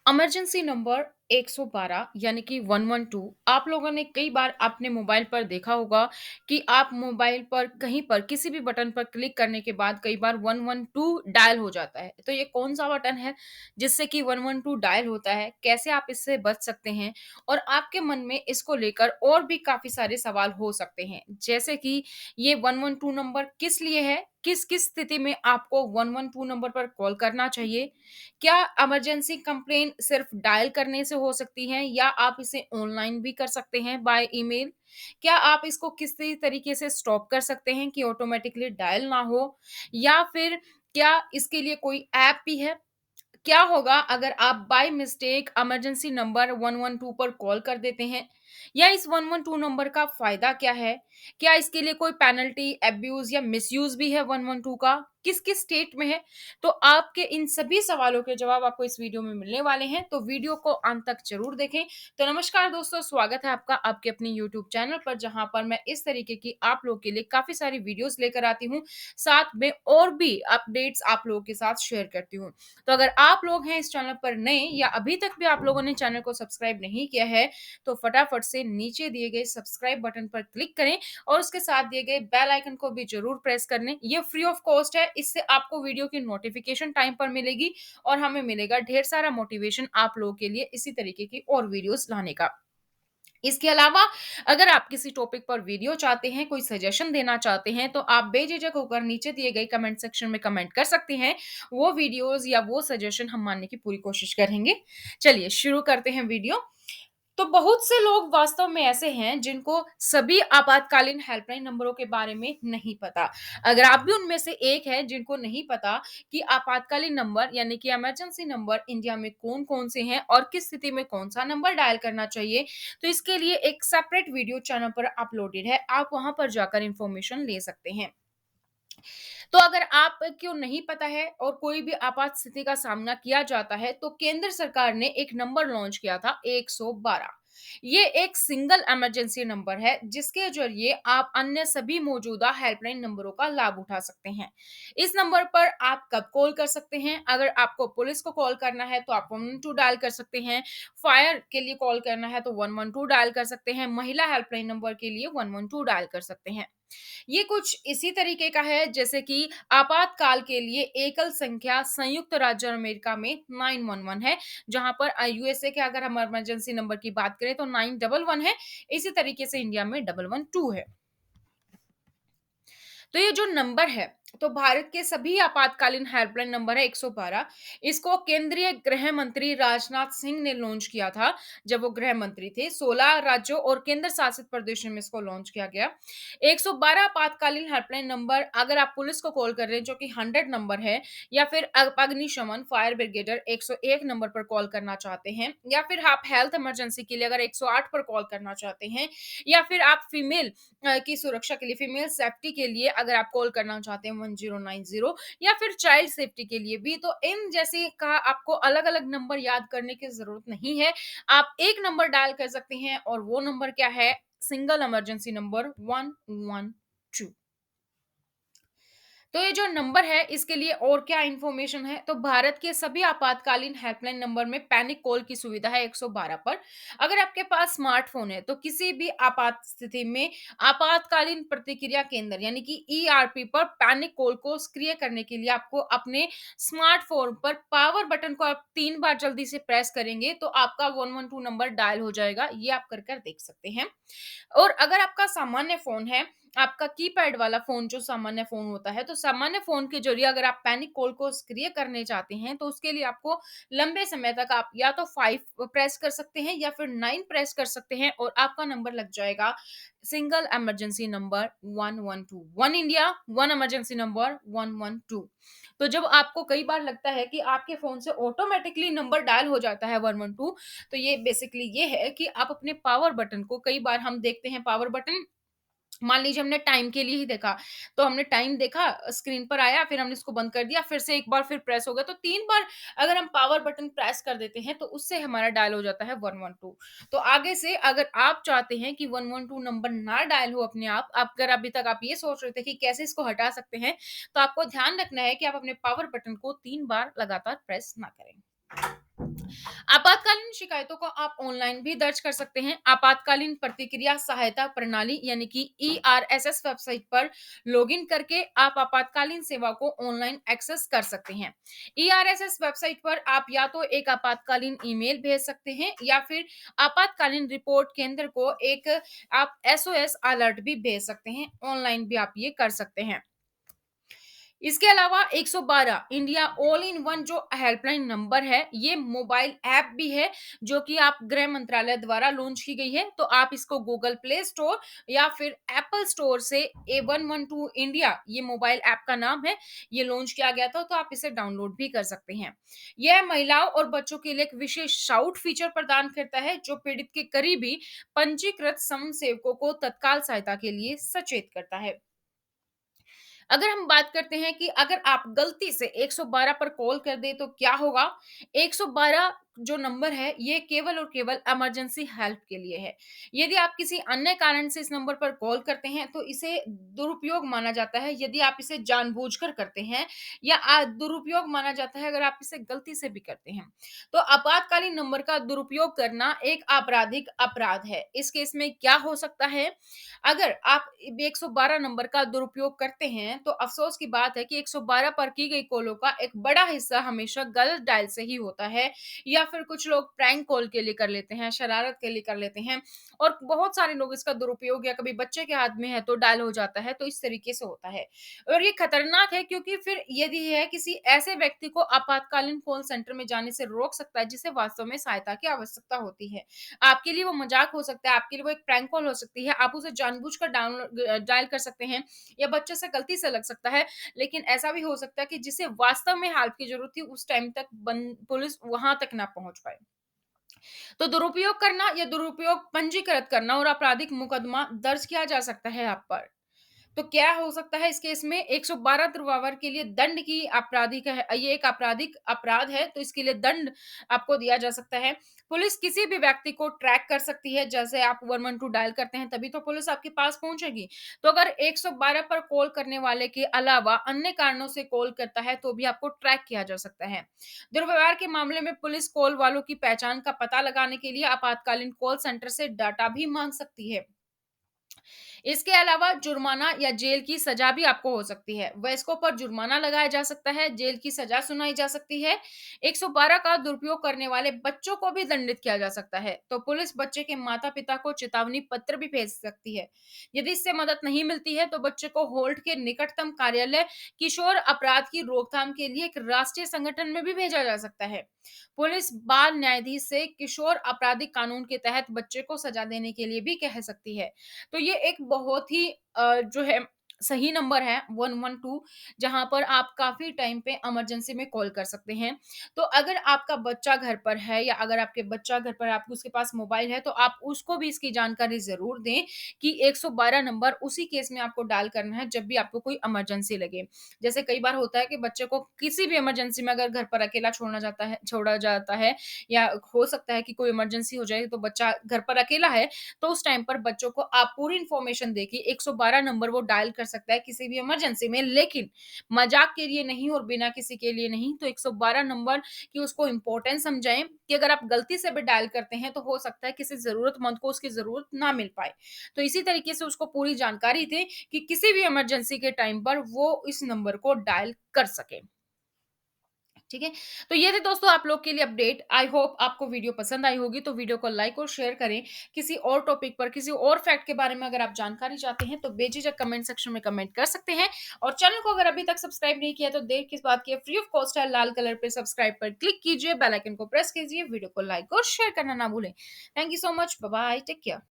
Emergency number 112 यानी कि 112 आप लोगों ने कई बार अपने मोबाइल पर देखा होगा कि आप मोबाइल पर कहीं पर किसी भी बटन पर क्लिक करने के बाद कई बार 112 डायल हो जाता है। तो ये कौन सा बटन है जिससे कि 112 डायल होता है? कैसे आप इससे बच सकते हैं? और आपके मन में इसको लेकर और भी काफ़ी सारे सवाल हो सकते हैं। जैसे कि ये 112 नंबर किस लिए है? किस-किस स्थिति में आपको 112 नंबर पर कॉल करना चाहिए? क्या इमरजेंसी कंप्लेन सिर्फ डायल करने से हो सकती है या आप इसे ऑनलाइन भी कर सकते हैं बाय ईमेल? क्या आप इसको किसी तरीके से स्टॉप कर सकते हैं कि ऑटोमेटिकली डायल ना हो? या फिर क्या इसके लिए कोई ऐप भी है? क्या होगा अगर आप बाय मिस्टेक इमरजेंसी नंबर 112 पर कॉल कर देते हैं? या इस 112 नंबर का फ़ायदा क्या है? क्या इसके लिए कोई पेनल्टी, अब्यूज़ या मिसयूज़ भी है 112 का? किस-किस स्टेट में है? तो आपके इन सभी सवालों के जवाब आपको इस वीडियो में मिलने वाले हैं, तो वीडियो को अंत तक ज़रूर देखें। तो नमस्कार दोस्तों, स्वागत है आपका आपके अपने यूट्यूब चैनल पर, जहाँ पर मैं इस तरीके की आप लोगों के लिए काफ़ी सारी वीडियोज़ लेकर आती हूँ, साथ में और भी अपडेट्स आप लोगों के साथ शेयर करती हूँ। तो अगर आप लोग हैं इस चैनल पर नए या अभी तक भी आप लोगों ने चैनल को सब्सक्राइब नहीं किया है, तो फटाफट से नीचे दिए गए सब्सक्राइब बटन पर क्लिक करें और उसके साथ दिए गए बेल आइकन को भी ज़रूर प्रेस कर लें। ये फ्री ऑफ कॉस्ट है, इससे आपको वीडियो की नोटिफ़िकेशन टाइम पर मिलेगी और हमें मिलेगा ढेर सारा मोटिवेशन आप लोगों के लिए इसी तरीके की और वीडियोज़ लाने का। इसके अलावा अगर आप किसी टॉपिक पर वीडियो चाहते हैं, कोई सजेशन देना चाहते हैं, तो आप बेझिझक होकर नीचे दिए गए कमेंट सेक्शन में कमेंट कर सकते हैं। वो वीडियोज़ या वो सजेशन हम मानने की पूरी कोशिश करेंगे। चलिए शुरू करते हैं वीडियो। तो बहुत से लोग वास्तव में ऐसे हैं जिनको सभी आपातकालीन हेल्पलाइन नंबरों के बारे में नहीं पता। अगर आप भी उनमें से एक हैं जिनको नहीं पता कि आपातकालीन नंबर यानी कि इमरजेंसी नंबर इंडिया में कौन-कौन से हैं और किस स्थिति में कौन-सा नंबर डायल करना चाहिए, तो इसके लिए एक सेपरेट वीडियो चैनल पर अपलोडेड है। आप वहाँ पर जाकर इन्फॉर्मेशन ले सकते हैं। तो अगर आपको नहीं पता है और कोई भी आपात स्थिति का सामना किया जाता है, तो केंद्र सरकार ने एक नंबर लॉन्च किया था 112। ये एक सिंगल इमरजेंसी नंबर है जिसके जरिए आप अन्य सभी मौजूदा हेल्पलाइन नंबरों का लाभ उठा सकते हैं। इस नंबर पर आप कब कॉल कर सकते हैं? अगर आपको पुलिस को कॉल करना है तो आप 112 डायल कर सकते हैं। फायर के लिए कॉल करना है तो 112 डायल कर सकते हैं। महिला हेल्पलाइन नंबर के लिए 112 डायल कर सकते हैं। ये कुछ इसी तरीके का है जैसे कि आपातकाल के लिए एकल संख्या संयुक्त राज्य अमेरिका में 911 है, जहाँ पर यूएसए के अगर हम इमरजेंसी नंबर की बात करें तो 911 है, इसी तरीके से इंडिया में 112 है। तो ये जो नंबर है, तो भारत के सभी आपातकालीन हेल्पलाइन नंबर है 112। इसको केंद्रीय गृह मंत्री राजनाथ सिंह ने लॉन्च किया था, जब वो गृह मंत्री थे। 16 राज्यों और केंद्र शासित प्रदेशों में इसको लॉन्च किया गया। 112 आपातकालीन हेल्पलाइन नंबर अगर आप पुलिस को कॉल कर रहे हैं जो कि 100 नंबर है या फिर अग्निशमन फायर ब्रिगेडर 101 नंबर पर कॉल करना चाहते हैं या फिर आप हेल्थ इमरजेंसी के लिए अगर 108 पर कॉल करना चाहते हैं या फिर आप फीमेल की सुरक्षा के लिए फीमेल सेफ्टी के लिए अगर आप कॉल करना चाहते हैं 1090 या फिर चाइल्ड सेफ्टी के लिए भी, तो इन जैसे का आपको अलग-अलग नंबर याद करने की ज़रूरत नहीं है। आप एक नंबर डायल कर सकते हैं और वो नंबर क्या है? Single emergency number 112। तो ये जो नंबर है इसके लिए और क्या इन्फॉर्मेशन है, तो भारत के सभी आपातकालीन हेल्पलाइन नंबर में पैनिक कॉल की सुविधा है 112 पर। अगर आपके पास स्मार्टफोन है तो किसी भी आपात स्थिति में आपातकालीन प्रतिक्रिया केंद्र यानी कि ईआरपी पर पैनिक कॉल को सक्रिय करने के लिए आपको अपने स्मार्टफोन पर पावर बटन को आप 3 बार जल्दी से प्रेस करेंगे तो आपका 112 नंबर डायल हो जाएगा। ये आप कर देख सकते हैं। और अगर आपका सामान्य फ़ोन है, आपका कीपैड वाला फ़ोन जो सामान्य फ़ोन होता है, तो सामान्य फ़ोन के ज़रिए अगर आप पैनिक कॉल को सक्रिय करने चाहते हैं, तो उसके लिए आपको लंबे समय तक आप या तो 5 प्रेस कर सकते हैं या फिर 9 प्रेस कर सकते हैं और आपका नंबर लग जाएगा single emergency number 112। 1 India, 1 emergency number 112। तो जब आपको कई बार लगता है कि आपके फ़ोन से ऑटोमैटिकली नंबर डायल हो जाता है 112, तो ये बेसिकली ये है कि आप अपने पावर बटन को कई बार हम देखते हैं पावर बटन मान लीजिए हमने टाइम के लिए ही देखा, तो हमने टाइम देखा स्क्रीन पर आया, फिर हमने इसको बंद कर दिया, फिर से एक बार फिर प्रेस हो गया, तो 3 बार अगर हम पावर बटन प्रेस कर देते हैं, तो उससे हमारा डायल हो जाता है 112। तो आगे से अगर आप चाहते हैं कि 112 नंबर ना डायल हो अपने आप अगर अभी तक आप ये सोच रहे थे कि कैसे इसको हटा सकते हैं, तो आपको ध्यान रखना है कि आप अपने पावर बटन को 3 बार लगातार प्रेस ना करें। आपातकालीन शिकायतों को आप ऑनलाइन भी दर्ज कर सकते हैं। आपातकालीन प्रतिक्रिया सहायता प्रणाली यानी कि ईआरएसएस वेबसाइट पर लॉगिन करके आप आपातकालीन सेवा को ऑनलाइन एक्सेस कर सकते हैं। ईआरएसएस वेबसाइट पर आप या तो एक आपातकालीन ईमेल भेज सकते हैं या फिर आपातकालीन रिपोर्ट केंद्र को एक आप एसओएस अलर्ट भी भेज सकते हैं। ऑनलाइन भी आप ये कर सकते हैं। इसके अलावा 112 इंडिया ऑल इन वन जो हेल्पलाइन नंबर है, ये मोबाइल ऐप भी है, जो कि आप गृह मंत्रालय द्वारा लॉन्च की गई है। तो आप इसको गूगल प्ले स्टोर या फिर एप्पल स्टोर से A112 इंडिया ये मोबाइल ऐप का नाम है, ये लॉन्च किया गया था, तो आप इसे डाउनलोड भी कर सकते हैं। यह महिलाओं और बच्चों के लिए एक विशेष शाउट फीचर प्रदान करता है, जो पीड़ित के करीबी पंजीकृत स्वयंसेवकों को तत्काल सहायता के लिए सचेत करता है। अगर हम बात करते हैं कि अगर आप गलती से 112 पर कॉल कर दें तो क्या होगा? 112 जो नंबर है ये केवल और केवल इमरजेंसी हेल्प के लिए है। यदि आप किसी अन्य कारण से इस नंबर पर कॉल करते हैं तो इसे दुरुपयोग माना जाता है। यदि आप इसे जानबूझकर करते हैं या दुरुपयोग माना जाता है अगर आप इसे गलती से भी करते हैं। तो आपातकालीन नंबर का दुरुपयोग करना एक आपराधिक अपराध है। इस केस में क्या हो सकता है? अगर आप 112 नंबर का दुरुपयोग करते हैं तो अफसोस की बात है कि 112 पर की गई कॉलों का एक बड़ा हिस्सा हमेशा गलत डायल से ही होता है या फिर कुछ लोग प्रैंक कॉल के लिए कर लेते हैं, शरारत के लिए कर लेते हैं और बहुत सारे लोग इसका दुरुपयोग या कभी बच्चे के हाथ में है तो डायल हो जाता है, तो इस तरीके से होता है। और ये खतरनाक है क्योंकि फिर यदि यह किसी ऐसे व्यक्ति को आपातकालीन कॉल सेंटर में जाने से रोक सकता है जिसे वास्तव में सहायता की आवश्यकता होती है। आपके लिए वो मजाक हो सकता है, आपके लिए वो एक प्रैंक कॉल हो सकती है, आप उसे जानबूझकर डायल कर सकते हैं या बच्चे से गलती से लग सकता है। लेकिन ऐसा भी हो सकता है कि जिसे वास्तव में हेल्प की ज़रूरत थी, उस टाइम तक पुलिस वहाँ तक ना पहुँच पाए। तो दुरुपयोग करना या दुरुपयोग पंजीकृत करना और आपराधिक मुकदमा दर्ज किया जा सकता है आप पर। तो क्या हो सकता है इस केस में 112 दुर्व्यवहार के लिए दंड की आपराधिक है, ये एक आपराधिक अपराध है तो इसके लिए दंड आपको दिया जा सकता है। पुलिस किसी भी व्यक्ति को ट्रैक कर सकती है, जैसे आप 112 डायल करते हैं तभी तो पुलिस आपके पास पहुंचेगी। तो अगर 112 पर कॉल करने वाले के अलावा अन्य कारणों से कॉल करता है तो भी आपको ट्रैक किया जा सकता है। दुर्व्यवहार के मामले में पुलिस कॉल वालों की पहचान का पता लगाने के लिए आपातकालीन कॉल सेंटर से डाटा भी मांग सकती है। इसके अलावा जुर्माना या जेल की सजा भी आपको हो सकती है। वयस्कों पर जुर्माना लगाया जा सकता है, जेल की सजा सुनाई जा सकती है। 112 का दुरुपयोग करने वाले बच्चों को भी दंडित किया जा सकता है। तो पुलिस बच्चे के माता-पिता को चेतावनी पत्र भी भेज सकती है। यदि इससे मदद नहीं मिलती है तो बच्चे को होल्ड के निकटतम कार्यालय किशोर अपराध की रोकथाम के लिए एक राष्ट्रीय संगठन में भी भेजा जा सकता है। पुलिस बाल न्यायाधीश से किशोर आपराधिक कानून के तहत बच्चे को सजा देने के लिए भी कह सकती है। तो ये एक बहुत ही जो है सही नंबर है 112, जहाँ पर आप काफ़ी टाइम पे इमरजेंसी में कॉल कर सकते हैं। तो अगर आपका बच्चा घर पर है या अगर आपके बच्चा घर पर है, आपके उसके पास मोबाइल है, तो आप उसको भी इसकी जानकारी ज़रूर दें कि 112 नंबर उसी केस में आपको डायल करना है जब भी आपको कोई इमरजेंसी लगे। जैसे कई बार होता है कि बच्चे को किसी भी इमरजेंसी में अगर घर पर अकेला छोड़ा जाता है या हो सकता है कि कोई इमरजेंसी हो जाए, तो बच्चा घर पर अकेला है, तो उस टाइम पर बच्चों को आप पूरी इन्फॉर्मेशन देके 112 नंबर वो डायल कर सकता है किसी भी इमरजेंसी में, लेकिन मज़ाक के लिए नहीं और बिना किसी के लिए नहीं। तो 112 नंबर की उसको इम्पोर्टेंस समझाएँ कि अगर आप गलती से भी डायल करते हैं, तो हो सकता है किसी ज़रूरतमंद को उसकी ज़रूरत ना मिल पाए। तो इसी तरीके से उसको पूरी जानकारी दें कि किसी भी इमरजेंसी के टाइम पर वो इस नंबर को डायल कर सके। ठीक है? तो ये थे दोस्तों आप लोग के लिए अपडेट। आई होप आपको वीडियो पसंद आई होगी, तो वीडियो को लाइक और शेयर करें। किसी और टॉपिक पर, किसी और फैक्ट के बारे में अगर आप जानकारी चाहते हैं, तो बेझिझक कमेंट सेक्शन में कमेंट कर सकते हैं और चैनल को अगर अभी तक सब्सक्राइब नहीं किया, तो देर किस बात की है, फ्री ऑफ कॉस्ट है, लाल कलर पे सब्सक्राइब पर क्लिक कीजिए, बेल आइकन को प्रेस कीजिए, वीडियो को लाइक और शेयर करना ना भूलें। Thank you so much. Bye bye, take care.